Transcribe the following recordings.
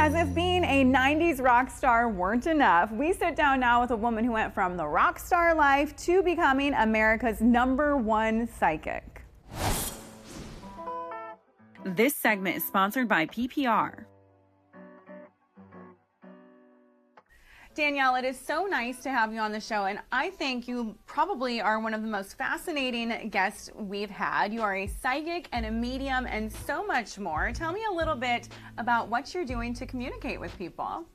As if being a 90s rock star weren't enough, we sit down now with a woman who went from the rock star life to becoming America's #1 psychic. This segment is sponsored by PPR. Danielle, it is so nice to have you on the show, and I think you probably are one of the most fascinating guests we've had. You are a psychic and a medium and so much more. Tell me a little bit about what you're doing to communicate with people.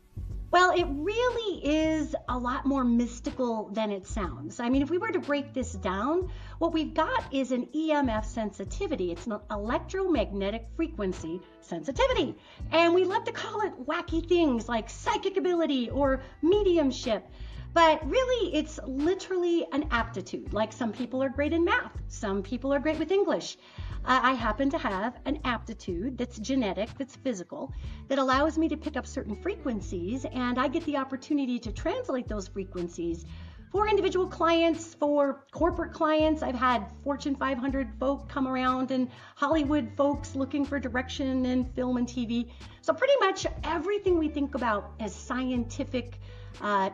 Well, it really is a lot more mystical than it sounds. I mean, if we were to break this down, what we've got is an EMF sensitivity. It's an electromagnetic frequency sensitivity. And we love to call it wacky things like psychic ability or mediumship. But really, it's literally an aptitude. Like some people are great in math, some people are great with English. I happen to have an aptitude that's genetic, that's physical, that allows me to pick up certain frequencies, and I get the opportunity to translate those frequencies for individual clients, for corporate clients. I've had Fortune 500 folk come around and Hollywood folks looking for direction in film and TV. So pretty much everything we think about as scientific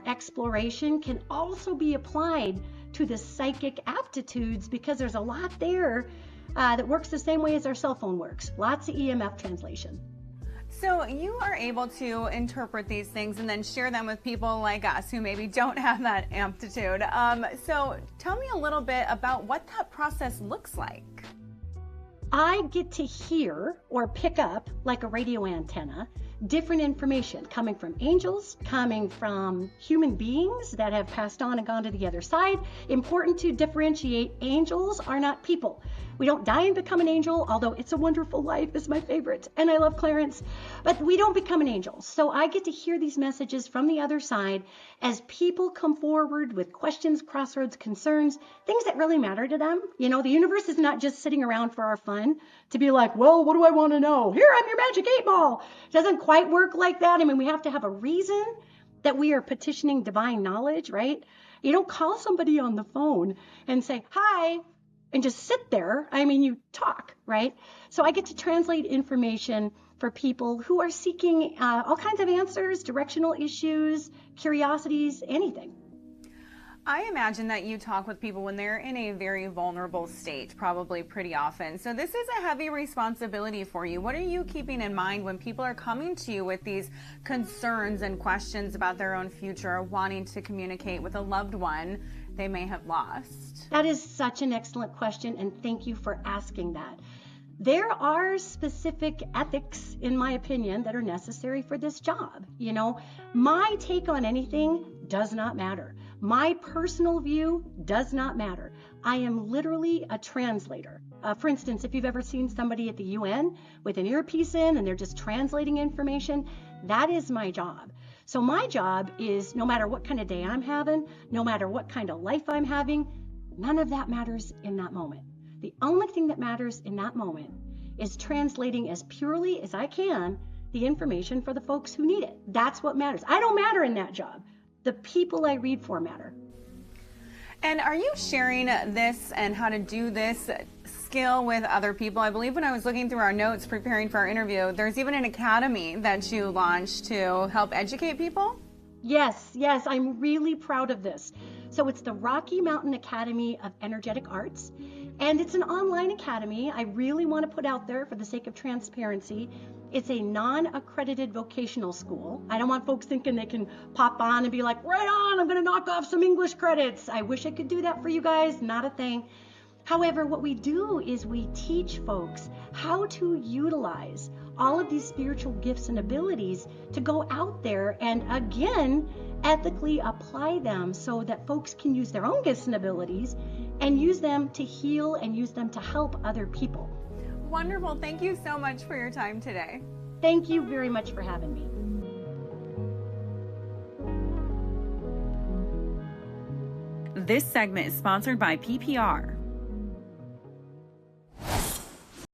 exploration can also be applied to the psychic aptitudes, because there's a lot there that works the same way as our cell phone works. Lots of EMF translation. So you are able to interpret these things and then share them with people like us who maybe don't have that aptitude. So tell me a little bit about what that process looks like. I get to hear or pick up, like a radio antenna, different information coming from angels, coming from human beings that have passed on and gone to the other side. Important to differentiate, angels are not people. We don't die and become an angel, although It's a Wonderful Life is my favorite, and I love Clarence, but we don't become an angel. So I get to hear these messages from the other side as people come forward with questions, crossroads, concerns, things that really matter to them. You know, the universe is not just sitting around for our fun to be like, well, what do I want to know? Here, I'm your magic 8-ball. It doesn't quite work like that. I mean, we have to have a reason that we are petitioning divine knowledge, right? You don't call somebody on the phone and say, hi, and just sit there. I mean, you talk, right? So I get to translate information for people who are seeking all kinds of answers, directional issues, curiosities, anything. I imagine that you talk with people when they're in a very vulnerable state, probably pretty often. So this is a heavy responsibility for you. What are you keeping in mind when people are coming to you with these concerns and questions about their own future, wanting to communicate with a loved one they may have lost? That is such an excellent question, and thank you for asking that. There are specific ethics, in my opinion, that are necessary for this job. You know, my take on anything does not matter. My personal view does not matter. I am literally a translator. For instance, if you've ever seen somebody at the UN with an earpiece in and they're just translating information, that is my job. So my job is, no matter what kind of day I'm having, no matter what kind of life I'm having, none of that matters in that moment. The only thing that matters in that moment is translating as purely as I can the information for the folks who need it. That's what matters. I don't matter in that job. The people I read for matter. And are you sharing this and how to do this skill with other people? I believe when I was looking through our notes preparing for our interview, there's even an academy that you launched to help educate people? Yes, I'm really proud of this. So it's the Rocky Mountain Academy of Energetic Arts, and it's an online academy. I really want to put out there, for the sake of transparency, it's a non-accredited vocational school. I don't want folks thinking they can pop on and be like, right on, I'm going to knock off some English credits. I wish I could do that for you guys. Not a thing. However, what we do is we teach folks how to utilize all of these spiritual gifts and abilities to go out there and, again, ethically apply them so that folks can use their own gifts and abilities and use them to heal and use them to help other people. Wonderful. Thank you so much for your time today. Thank you very much for having me. This segment is sponsored by PPR.